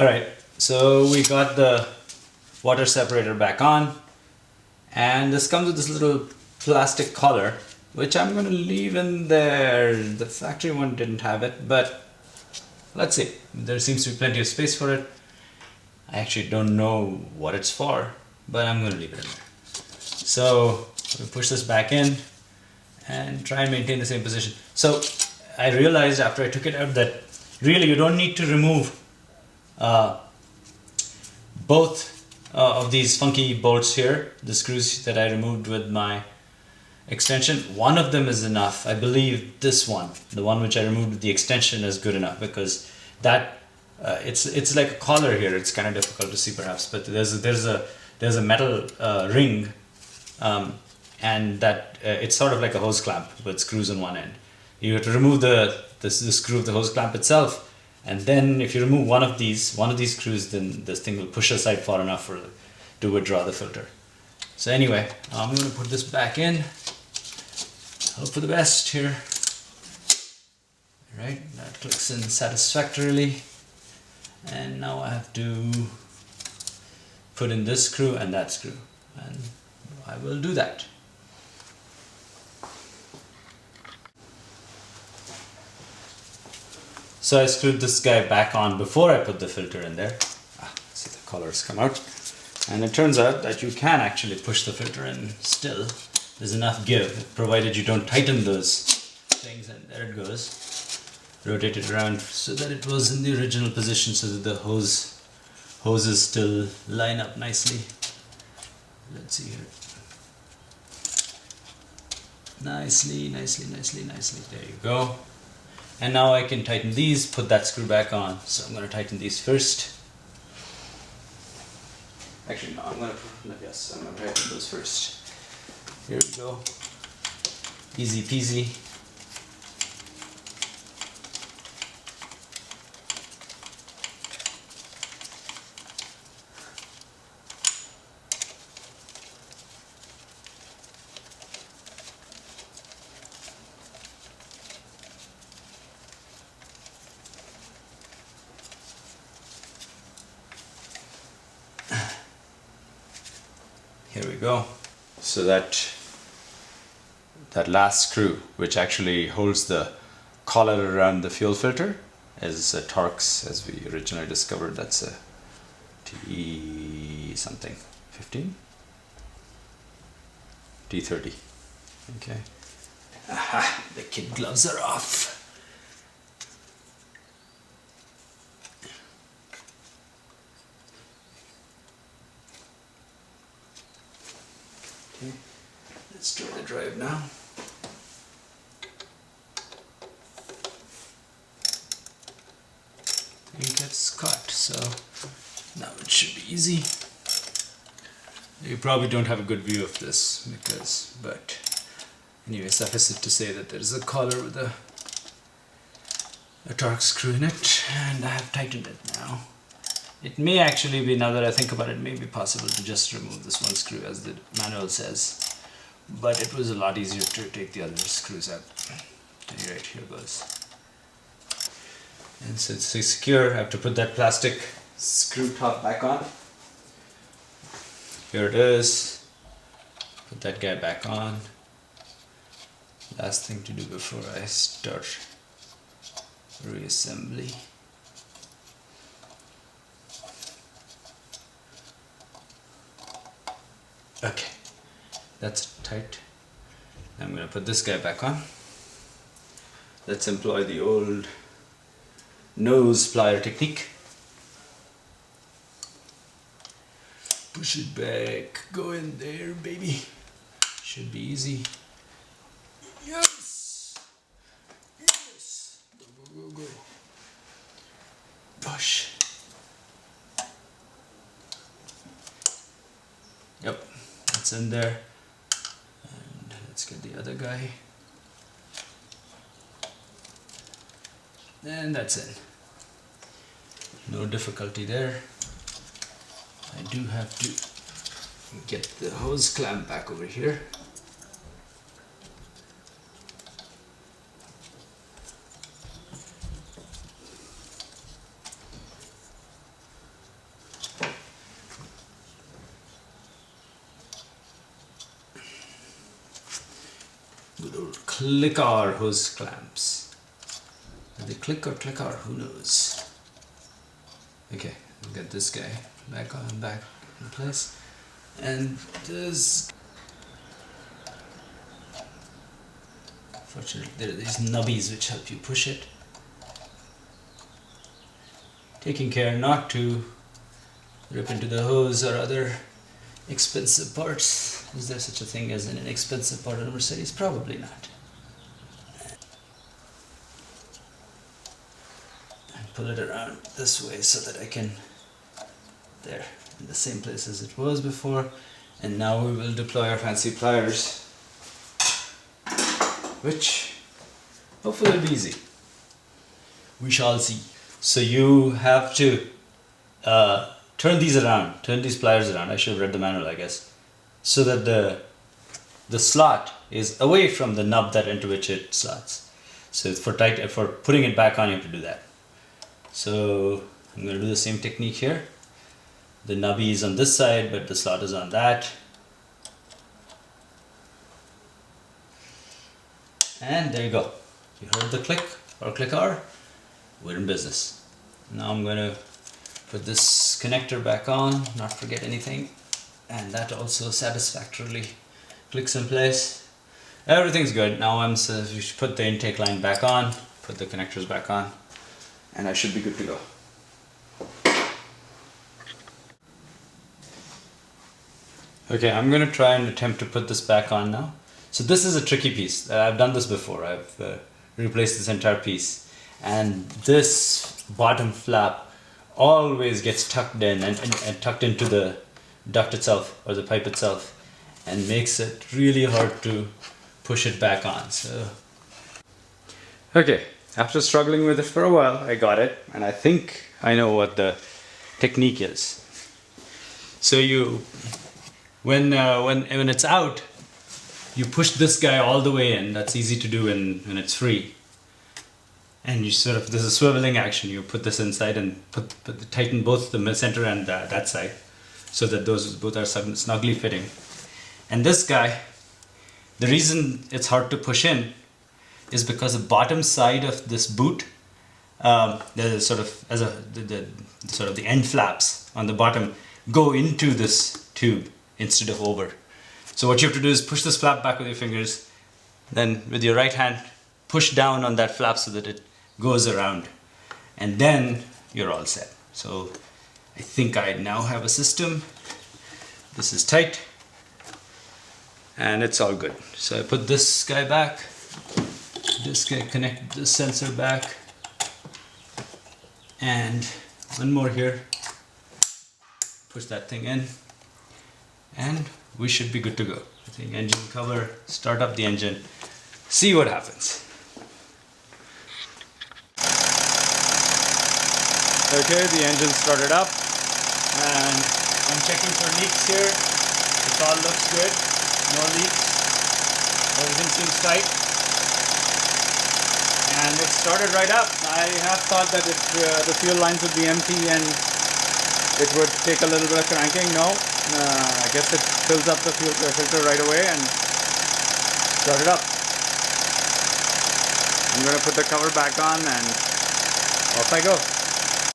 Alright, so we got the water separator back on, and this comes with this little plastic collar, which I'm going to leave in there. The factory one didn't have it, but let's see. There seems to be plenty of space for it. I actually don't know what it's for, but I'm going to leave it in there. So we push this back in and try and maintain the same position. So I realized after I took it out that really you don't need to remove both of these funky bolts here, the screws that I removed with my extension. One of them is enough. I believe this one, the one which I removed with the extension, is good enough, because that it's like a collar here. It's kind of difficult to see perhaps, but there's a metal ring, and that it's sort of like a hose clamp with screws on one end. You have to remove the screw of the hose clamp itself, and then if you remove one of these screws, then this thing will push aside far enough to withdraw the filter. So anyway, I'm going to put this back in. Hope for the best here. Right, that clicks in satisfactorily, and now I have to put in this screw and that screw, and I will do that. So I screwed this guy back on before I put the filter in there. See, the colors come out, and it turns out that you can actually push the filter in still. There's enough give, provided you don't tighten those things, and there it goes. Rotate it around so that it was in the original position, so that the hoses still line up nicely. Let's see here. Nicely. There you go. And now I can tighten these, put that screw back on. So I'm going to tighten these first. Actually, no, I'm going to tighten those first. Here we go. Easy peasy. Here we go. So that last screw, which actually holds the collar around the fuel filter, is a Torx, as we originally discovered. That's a T something 15, T30. Okay. Aha! The kid gloves are off. Okay. Let's try the drive now. I think it's caught, so now it should be easy. You probably don't have a good view of this, but anyway, suffice it to say that there is a collar with a Torx screw in it, and I have tightened it now. It may actually be, now that I think about it, may be possible to just remove this one screw, as the manual says, but it was a lot easier to take the other screws out. Right, here goes. And since it's secure, I have to put that plastic screw top back on. Here it is. Put that guy back on. Last thing to do before I start reassembly. Okay, that's tight. I'm going to put this guy back on. Let's employ the old nose plier technique. Push it back, go in there, baby. Should be easy. Yes! Yes! Go. Push. Yep, that's in there. And let's get the other guy. And that's in. No difficulty there. I do have to get the hose clamp back over here. Good old clicker hose clamps. Are they click or clicker? Who knows? Okay, we'll get this guy back in place. And this. Fortunately, there are these nubbies which help you push it. Taking care not to rip into the hose or other expensive parts. Is there such a thing as an inexpensive part of a Mercedes? Probably not. And pull it around this way so that I can, there, in the same place as it was before. And now we will deploy our fancy pliers, which hopefully will be easy. We shall see. So you have to turn these around, turn these pliers around. I should have read the manual, I guess, so that the slot is away from the nub that into which it slots. So for putting it back on, you have to do that. So I'm going to do the same technique here. The nubby is on this side, but the slot is on that. And there you go. You heard the click or clicker. We're in business. Now I'm going to put this connector back on, not forget anything. And that also satisfactorily clicks in place. Everything's good. Now we should put the intake line back on, put the connectors back on, and I should be good to go. Okay, I'm going to try and attempt to put this back on now. So this is a tricky piece. I've done this before. I've replaced this entire piece. And this bottom flap always gets tucked in and tucked into the duct itself or the pipe itself, and makes it really hard to push it back on. So okay, after struggling with it for a while, I got it, and I think I know what the technique is. So when it's out, you push this guy all the way in. That's easy to do when it's free. And you sort of, there's a swiveling action. You put this inside and tighten both the center and that side, so that those both are snugly fitting. And this guy, the reason it's hard to push in is because the bottom side of this boot, the end flaps on the bottom go into this tube instead of over. So what you have to do is push this flap back with your fingers, then with your right hand push down on that flap so that it goes around, and then you're all set. So I think I now have a system. This is tight and it's all good. So I put this guy back, this guy, connect the sensor back, and one more here, push that thing in, and we should be good to go. I think engine cover, start up the engine, see what happens. Okay, the engine started up, and I'm checking for leaks here. It all looks good, no leaks, everything seems tight, and it started right up. I have thought that the fuel lines would be empty and it would take a little bit of cranking. No, I guess it fills up the fuel filter right away and started up. I'm going to put the cover back on and off I go.